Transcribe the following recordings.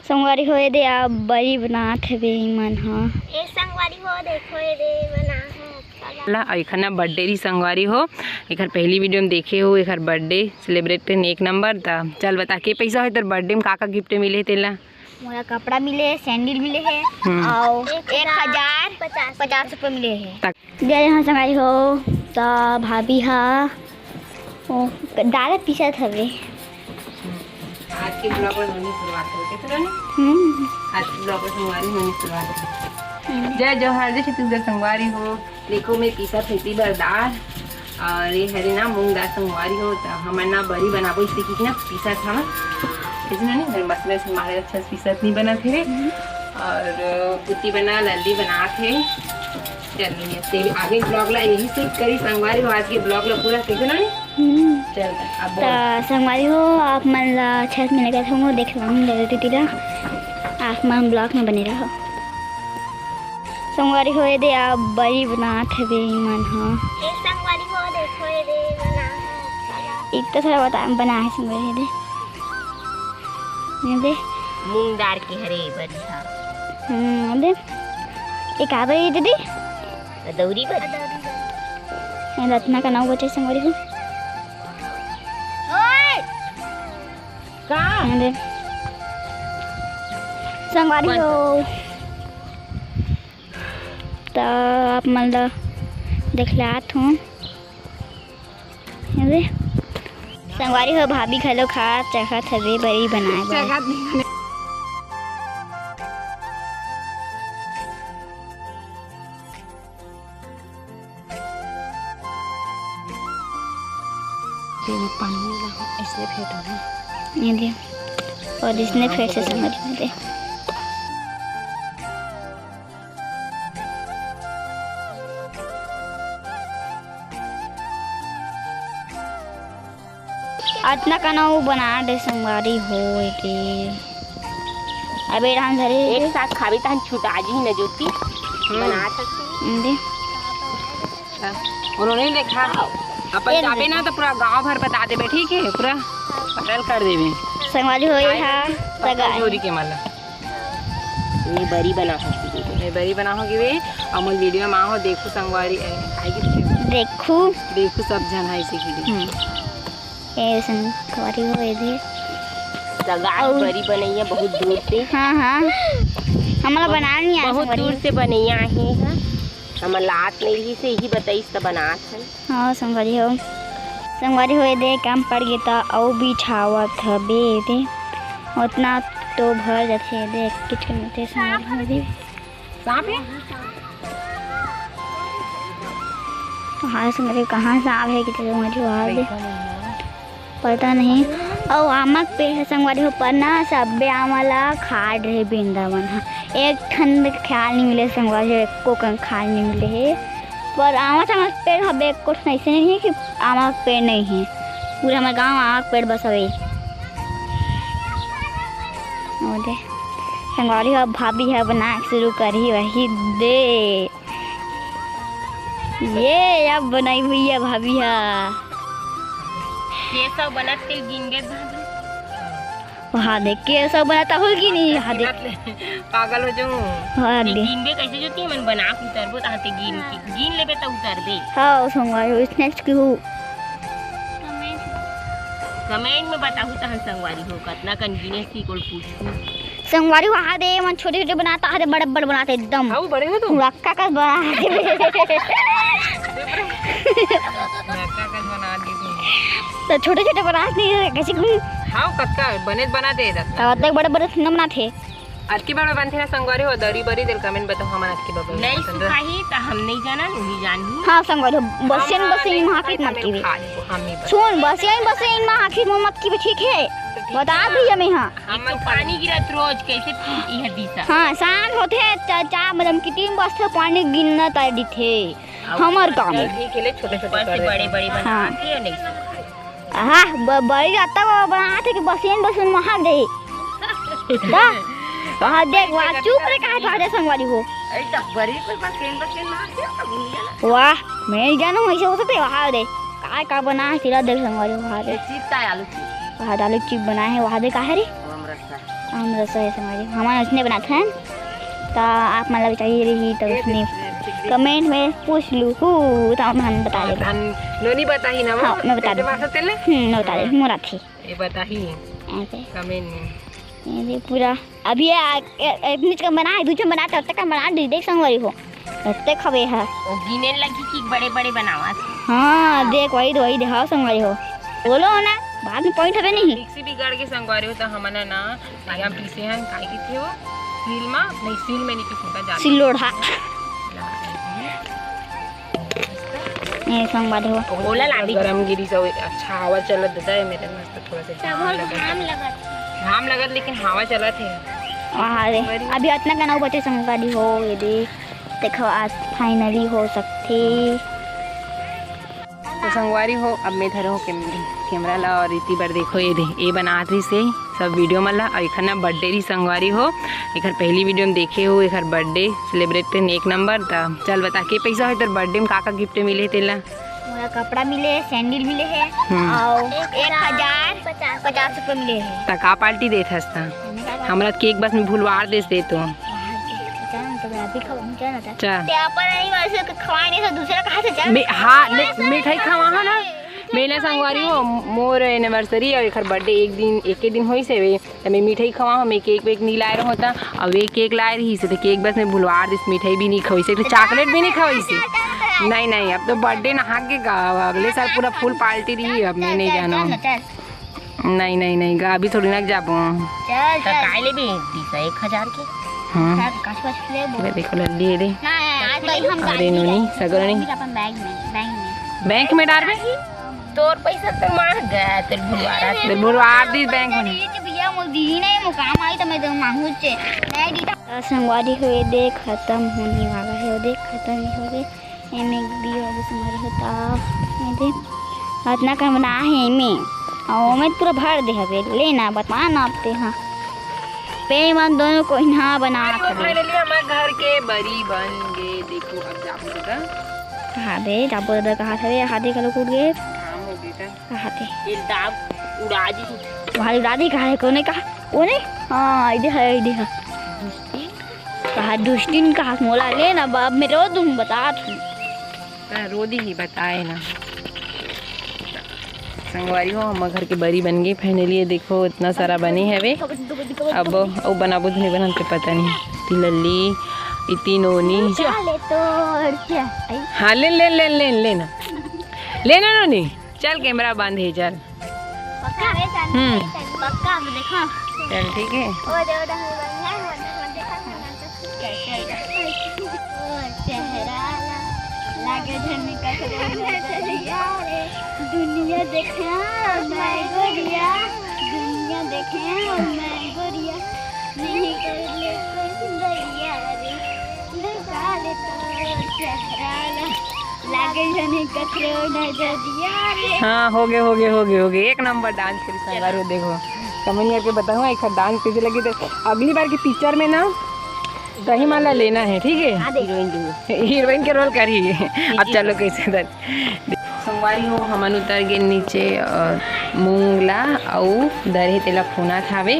संगवारी होए दे आप बड़ी बनात हवे मन ह ए संगवारी हो देखो ए दे बना है ला एखर ना बर्थडे री संगवारी हो। एखर पहली वीडियो में देखे हो एखर बर्थडे सेलिब्रेट एक नंबर था। चल बता के पैसा है तेरे बर्थडे में का गिफ्ट मिले तेला? मोला कपड़ा मिले, सैंडल मिले है और 1050 रुपये मिले है। दे यहाँ संगवारी हो तो भाभी हा दाल पीसत हवे। आज के ब्लॉग में होनी शुरुआत होते थे ना। आज के ब्लॉग में संगवारी होनी शुरुआत होती। जय जोहार जय छत्तीसगढ़ संगवारी हो। देखो मैं पीसा खेती दाल और ये हरे ना मूंग दाल संगवारी हो तो हमर ना बड़ी बनाबो इससे की ना पीसा था इसमें नहीं मसले से हमारे अच्छा पीसा नहीं बना थे और कुत्ती बना लल्ली बना थे। चलिए ते आगे ब्लॉग ला यही से करी संगवारी हो। आज के ब्लॉग ला पूरा देखो ना चल अब संगवारी हो आप मन ला अच्छा मिले गए थे देख लूँगी तेरा आप मन ब्लॉग में बने रहो। संगवारी हो दे आप बड़ी बनात हवे मन ह ए संगवारी हो देखो ए दे बना है इतना थोड़ा बता बना है संगवारी दे दे मूंग दाल के हरे बड़ी हा दे एक आ बड़ी दीदी दौरी बड़ी रत्ना का नाम बचे संगवारी हो ओए का दे संगवारी हो तो आप मन ला देखलात हूँ संगवारी हो भाभी घलो खा चखत हवे बड़ी बनाए पानी इसलिए फेंट हो ये दे और इसने फिर से समझ में दे इतना का ना वो बना दे संगवारी हो के अबे हम धरे एक साथ खाबी तहन छुटा जी न जोती बना सकती दे उन्होंने देखा अपन जाबे ना तो पूरा गांव भर बता देबे ठीक है पूरा पटल कर देबे संगवारी हो यहाँ सगाई जोरी के माला ये बड़ी बना सकती है मैं बड़ी बना होगी वे अमल वीडियो में हो देखो संगवारी आएगी देखो सब जन है इसी के लिए ए संगवारी हो दे सगाई बड़ी बनैया बहुत दूर से हाँ हमारा बना नहीं आया बहुत दूर से बनैया ही है हम लात नहीं ही से ही बताइस तो बनात है। हाँ संगवारी हो दे काम पड़ गया था और भी छावत हबे दे उतना तो भर जाते दे किचन में संगवारी हो दे सांप है हाँ संगवारी कहाँ सांप है कि संगवारी वहाँ दे पता नहीं और आमक पेड़ है संगवारी हो पर ना सब आमला खाड़ रहे वृंदावन हाँ एक ठंड ख्याल नहीं मिले संगवारी हो एक को खाल नहीं मिले है पर आमक पेड़ हबे एक कोठ ऐसे नहीं है कि आमक पेड़ नहीं है पूरे हमारे गांव आमक पेड़ बस हवे दे संगवारी हो भाभी है बना शुरू करी वही दे ये अब बनाई हुई है भाभी है ये सब बनाते गिनगे वहाँ देख के सब बनाता होगी नहीं यहाँ देख पागल हो जाऊं हाँ दे गिनबे कैसे जोती मन बना के उतरबो ताते गिन लेबे त उतरबे हाँ संगवारी हो स्नैक्स की हो कमेंट में बताहु त हम संगवारी हो कितना कन गिने सी कोल पूछू संगवारी वहाँ दे मन छोटे छोटे बनाता है बड़े बड़े बनाते एकदम हां बड़े हो तुम रक्का का बनाते बना दी तो छोटे छोटे बनाते कैसे हां कक्का बने बना दे तब तक बड़े बड़े न बनाते आज की बार बनते ना संगवारी हो दरी बरी दिल कमेंट बताओ हम आज की बार नहीं सुखाही त हम नहीं जाना नहीं जानी हाँ संगवारी बसेन वहाँ की मत की सुन बसेन वहाँ की मत की ठीक है बता दी हमें हाँ हम पानी गिरत रोज कैसे यह दिशा हाँ सांझ होते चाचा मतलब कि 3 बजे पानी गिरना तार दी थे हमार गाँव में खेले छोटे छोटे बड़े बड़े बनाते हैं नहीं हाँ बड़ी जाता बनाते कि बसेन वहाँ दे वहाँ देख वहाँ चुप रहे कहा था संगवारी हो वाह मैं जानू ऐसे हो सकते वहाँ दे का बना है सिरा देख संगवारी वहाँ दे चिप्स आलू चिप्स वहाँ आलू चिप्स बनाए हैं वहाँ दे का है रे रस्ता आम रसा है संगवारी हमारे उसने बना था तो आप मतलब चाहिए रही तो उसने कमेंट में पूछ लूँ तो हम बता देगा। नोनी बता ही ना वो। हाँ मैं बता दूँ। भाषा तेले मैं बता दूँ मोरा थी ये बता ही ऐसे कमेंट में ये पूरा अभी नीच का बना है दूसरा बना तब तक का बना दी देख संगवारी हो इतने खबे है वो गिने लगी कि बड़े बड़े बनावा। हाँ देख वही दिखाओ संगवारी हो बोलो ना बाद में पॉइंट है नहीं मिक्सी बिगाड़ के संगवारी हो तो हमने ना काहे हम पीसे हैं काहे की थे वो सील में नहीं सील में नहीं पीसने का सिलोड़ा ये संगवारी हो बोला लाड़ी गरम गिरी से अच्छा हवा चलत देता है मेरे मस्त थोड़ा सा घाम लगत लेकिन हवा चलत है। वहाँ रे अभी इतना का ना बचे संगवारी हो ये देखो आज फाइनली हो सकती तो संगवारी हो अब मैं धरो कैमरा ला और इतनी बार देखो ये बना रही से सब वीडियो में ला और एक ना बर्थडे रही संगवारी हो एक पहली वीडियो में देखे हो एक बर्थडे सेलिब्रेट करने एक नंबर तब चल बता के पैसा हो तेरे बर्थडे में का गिफ्ट मिले तेला मोरा कपड़ा मिले सैंडल मिले है और 1050 रुपये मिले है ता का पार्टी देत हस्ता हमरा केक बस में भूलवार दे तो हाँ मिठाई खावा है ना मेला संगवारी हो मोर एनिवर्सरी और एक बर्थडे एक दिन होई से वे तो मैं मिठाई खवा हम केक वेक नहीं लाए होता और वे केक लाए रही से तो केक बस में भूलवार दिस मिठाई भी नहीं खवाई से तो चॉकलेट भी नहीं खवाई से नहीं अब तो बर्थडे नहा के अगले साल पूरा फुल पार्टी रही अब मैं नहीं जाना नहीं अभी थोड़ी ना जा काले भी 1000 के हाँ देखो लल्ली दे अरे नोनी सगोनी बैंक में डाल रहे तोर पैसा तो मार गया तेरे भुलवार दी बैंक में भैया मोदी नहीं मुकाम आई तो मैं तो मांगू चे नहीं संगवारी हुए देख खत्म होने वाला है देख खत्म ही हो गए एम भी हो संगवारी होता देख इतना का बना है में और मैं पूरा भर दे हवे लेना बता ना आपते हाँ पे मन दोनों को यहाँ बना फाइनली हमारे घर के बड़ी बन गए देखो अब जाबू दादा कहाँ दे जाबू दादा कहाँ थे हाथी का लोग उड़ गए कहाँ थे ये दाब उड़ा दी तुम्हारी दादी कहाँ है कोने कहा कोने हाँ इधर है इधर कहा दुष्टिन का हाथ मोला ले ना बाब मैं रो दूँ बता तू रोदी ही बताए ना संगवारी हो हम घर के बड़ी बन गई फाइनली देखो इतना सारा बनी है वे अब वो बना बुध नहीं बना पता नहीं इतनी लल्ली इतनी नोनी हाँ लेना नोनी चल कैमरा बांध है चल चल ठीक है दुनिया देखे मैं गोरिया दुनिया देखे मैं गोरिया नहीं कर ले कोई सुंदरिया रे लगा ले तो चेहरा लागे जने कचरो नजरिया रे। हाँ हो गए एक नंबर डांस करी संगवारी देखो कमेंट करके बताऊँ एक डांस कैसे लगी तो अगली बार की पिक्चर में ना दही माला लेना है ठीक है हीरोइन के रोल करिए अब चलो कैसे दर संगवारी हो हमन उतर गए नीचे और मूंगला और दरहे तेला फोना खावे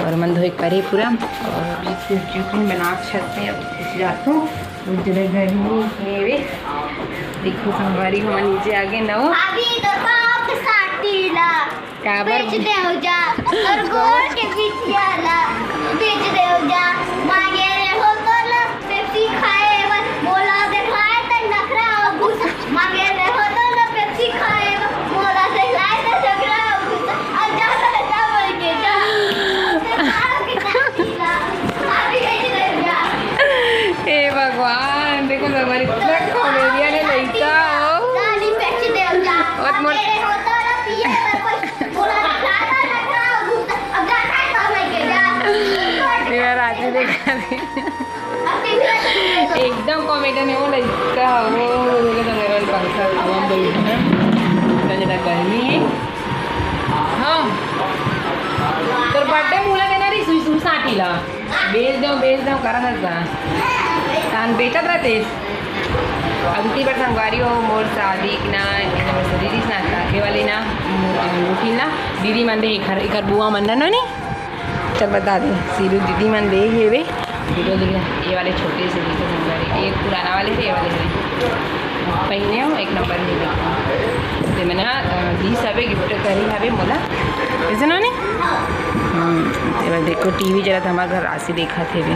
और मन धोए करे पूरा और चिकन बना छत पे कुछ जातो उधर गर्मी है वे देखो संगवारी हो नीचे आगे ना हो अभी तो बाप साटीला काबर बेच दे हो जा और गोर के बिछियाला बेच दे हो जा मांगे रे हो तो ना पेप्सी खाए बस मोला दिखाए त नखरा और गुस्सा मांगे रे हो तो ना पेप्सी खाए मोला दिखाए त झगड़ा और गुस्सा और जा बोल के जा अभी बेच दे हो जा हे भगवान देखो हमारी कितना कॉमेडियन है लड़का हो गाली बेच दे हो जा और मोर मेरे हो तो ना पिए पर मोला दिखाए त नखरा और गुस्सा अब जा बोल के जा मेरा राजी देखा एकदम कॉमेडियन है वो लड़का वो बोले तो मेरा पंखा हवा बैठा है इतना ज़्यादा गर्मी है हाँ तो बर्थडे मुला देना रही सुई सुई साटीला बेच दो करा हंसा तान बेचत रहते अब इतनी बार संगवारी हो मोर शादी की ना एनिवर्सरी ना काके वाले ना मुठी ना दीदी मन दे एक बुआ मन ना नहीं चल बता दे सीरू दीदी मन देख हेवे वीडियो देख ये वाले छोटे से देखे संगवारी ये पुराना वाले थे ये वाले थे पहने हो एक नंबर नहीं देखा ते मैंने दी सबे गिफ्ट करी हवे मोला कैसे ना ने ये देखो टीवी जरा था हमारे घर राशि देखा थे भी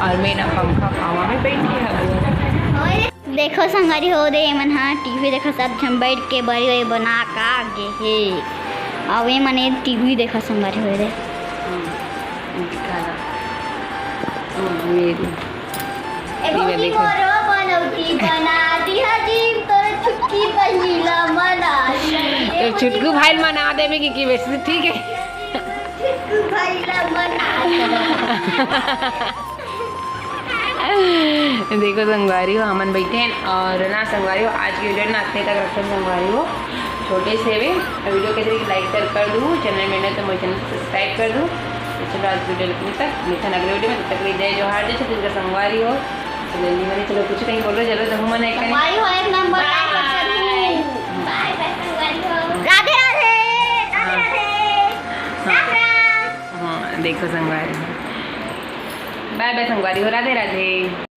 और मैं ना पंखा पावा में बैठी है देखो संगवारी हो दे मन हाँ टीवी देखा सब झम बैठ के बड़ी बड़ी बना का गे हे अब ये मने टीवी देखा संगवारी हो दे छुटकू भाई मना दे में की वैसे ठीक है देखो संगवारी हो हमन बैठे हैं और ना संगवारी हो आज की वीडियो ना इतने तक रखते हैं संगवारी हो छोटे से भी वीडियो के जरिए लाइक कर दूँ चैनल में तो मेरे चैनल सब्सक्राइब कर दूँ चलो आज वीडियो लिखने तक मिलते अगले वीडियो में तब तक जय जोहार जय छत्तीसगढ़ संगवारी हो चलो मैंने चलो कुछ कहीं बोलो चलो तो मन है राधे राधे हाँ देखो संगवारी बाय बाय संगवारी हो राधे राधे।